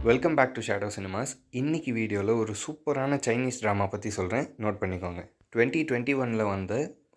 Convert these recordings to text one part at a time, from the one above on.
Welcome back to shadow cinemas. இன்னைக்கு வீடியோவில் ஒரு சூப்பரான சைனீஸ் ட்ராமா பற்றி சொல்கிறேன், நோட் பண்ணிக்கோங்க. 2021 வந்த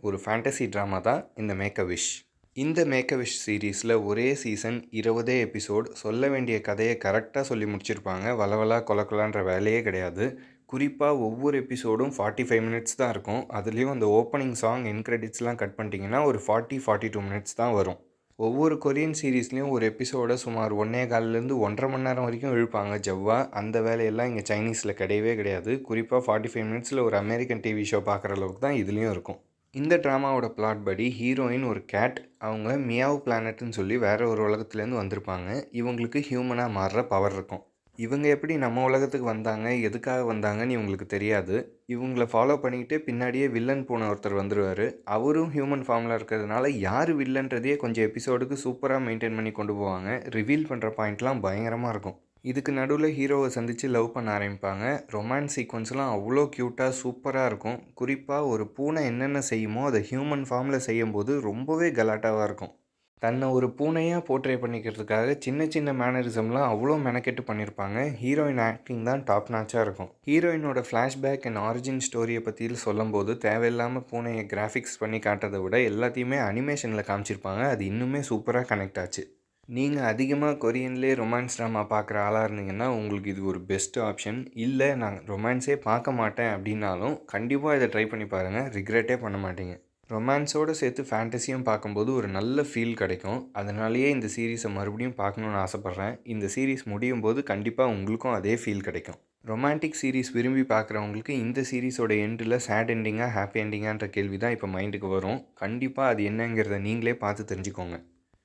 ஒரு ஃபேண்டசி ட்ராமா தான் இந்த மேக் அ விஷ். இந்த மேக் அ விஷ் சீரீஸில் ஒரே சீசன் 20 எபிசோட். சொல்ல வேண்டிய கதையை கரெக்டாக சொல்லி முடிச்சிருப்பாங்க. வளவலா கொலக்கொலான்ற வேலையே கிடையாது. குறிப்பாக ஒவ்வொரு எபிசோடும் 45 மினிட்ஸ் தான் இருக்கும். அதுலேயும் அந்த ஓப்பனிங் சாங் என் கிரெடிட்ஸ்லாம் கட் பண்ணிட்டீங்கன்னா ஒரு 42 மினிட்ஸ் தான் வரும். ஒவ்வொரு கொரியன் சீரீஸ்லேயும் ஒரு எபிசோடை சுமார் 1.25 1.5 மணி நேரம் வரைக்கும் இழுப்பாங்க ஜவ்வா. அந்த வேலையெல்லாம் இங்கே சைனீஸில் கிடையவே கிடையாது. குறிப்பாக 45 மினிட்ஸில் ஒரு அமெரிக்கன் டிவி ஷோ பார்க்குற அளவுக்கு தான் இதுலேயும் இருக்கும். இந்த ட்ராமாவோட பிளாட் படி ஹீரோயின் ஒரு கேட். அவங்க மியாவ் பிளானட்னு சொல்லி வேறு ஒரு உலகத்துலேருந்து வந்திருப்பாங்க. இவங்களுக்கு ஹியூமனாக மாறுற பவர் இருக்கும். இவங்க எப்படி நம்ம உலகத்துக்கு வந்தாங்க, எதுக்காக வந்தாங்கன்னு இவங்களுக்கு தெரியாது. இவங்கள ஃபாலோ பண்ணிக்கிட்டு பின்னாடியே வில்லன் போன ஒருத்தர் வந்துடுவார். அவரும் ஹியூமன் ஃபார்மில் இருக்கிறதுனால யார் வில்லன்றதையே கொஞ்சம் எபிசோடுக்கு சூப்பராக மெயின்டைன் பண்ணி கொண்டு போவாங்க. ரிவீல் பண்ணுற பாயிண்ட்லாம் பயங்கரமாக இருக்கும். இதுக்கு நடுவில் ஹீரோவை சந்தித்து லவ் பண்ண ஆரம்பிப்பாங்க. ரொமான்ஸ் சீக்வன்ஸ்லாம் அவ்வளோ க்யூட்டாக சூப்பராக இருக்கும். குறிப்பாக ஒரு பூனை என்னென்ன செய்யுமோ அதை ஹியூமன் ஃபார்மில் செய்யும்போது ரொம்பவே கலாட்டாவாக இருக்கும். தன்னை ஒரு பூனையாக போர்ட்ரே பண்ணிக்கிறதுக்காக சின்ன சின்ன மேனரிசம்லாம் அவ்வளோ மெனக்கெட்டு பண்ணியிருப்பாங்க. ஹீரோயின் ஆக்டிங் தான் டாப் நாச்சாக இருக்கும். ஹீரோயினோட ஃப்ளாஷ்பேக் அண்ட் ஆரிஜின் ஸ்டோரியை பற்றி சொல்லும்போது தேவையில்லாமல் பூனையை கிராஃபிக்ஸ் பண்ணி காட்டுறதை விட எல்லாத்தையுமே அனிமேஷனில் காமிச்சிருப்பாங்க. அது இன்னுமே சூப்பராக கனெக்ட் ஆச்சு. நீங்கள் அதிகமாக கொரியன்லேயே ரொமான்ஸ் ட்ராமா பார்க்குற ஆளாக இருந்தீங்கன்னா உங்களுக்கு இது ஒரு பெஸ்ட் ஆப்ஷன். இல்லை நான் ரொமான்ஸே பார்க்க மாட்டேன் அப்படின்னாலும் கண்டிப்பாக இதை ட்ரை பண்ணி பாருங்கள், ரிக்ரெட்டே பண்ண மாட்டீங்க. ரொமான்ஸோடு சேர்த்து ஃபேண்டஸியும் பார்க்கும்போது ஒரு நல்ல ஃபீல் கிடைக்கும். அதனாலேயே இந்த சீரீஸை மறுபடியும் பார்க்கணுன்னு ஆசைப்பட்றேன். இந்த சீரீஸ் முடியும் போது கண்டிப்பாக உங்களுக்கும் அதே ஃபீல் கிடைக்கும். ரொமான்டிக் சீரீஸ் விரும்பி பார்க்குறவங்களுக்கு இந்த சீரீஸோட எண்டில் சேட் எண்டிங்காக ஹாப்பி எண்டிங்கான்ற கேள்வி தான் இப்போ மைண்டுக்கு வரும். கண்டிப்பாக அது என்னங்கிறத நீங்களே பார்த்து தெரிஞ்சுக்கோங்க.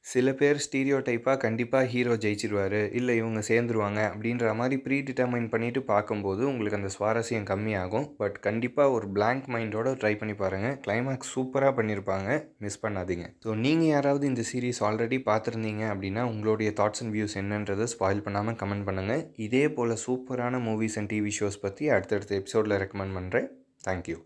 சில பேர் ஸ்டீரியோ டைப்பாக கண்டிப்பாக ஹீரோ ஜெயிச்சிருவார், இல்லை இவங்க சேர்ந்துருவாங்க அப்படின்ற மாதிரி ப்ரீ டிட்டர்மைன் பண்ணிவிட்டு பார்க்கும்போது உங்களுக்கு அந்த சுவாரஸ்யம் கம்மியாகும். பட் கண்டிப்பாக ஒரு பிளாங்க் மைண்டோடு ட்ரை பண்ணி பாருங்கள். கிளைமேக்ஸ் சூப்பராக பண்ணியிருப்பாங்க, மிஸ் பண்ணாதீங்க. ஸோ நீங்கள் யாராவது இந்த சீரீஸ் ஆல்ரெடி பார்த்துருந்தீங்க அப்படின்னா உங்களுடைய தாட்ஸ் அண்ட் வியூஸ் என்னன்றதை ஸ்பாயில் பண்ணாமல் கமெண்ட் பண்ணுங்கள். இதே போல் சூப்பரான மூவிஸ் அண்ட் டிவி ஷோஸ் பற்றி அடுத்தடுத்த எபிசோடில் ரெக்கமெண்ட் பண்ணுறேன். தேங்க்யூ.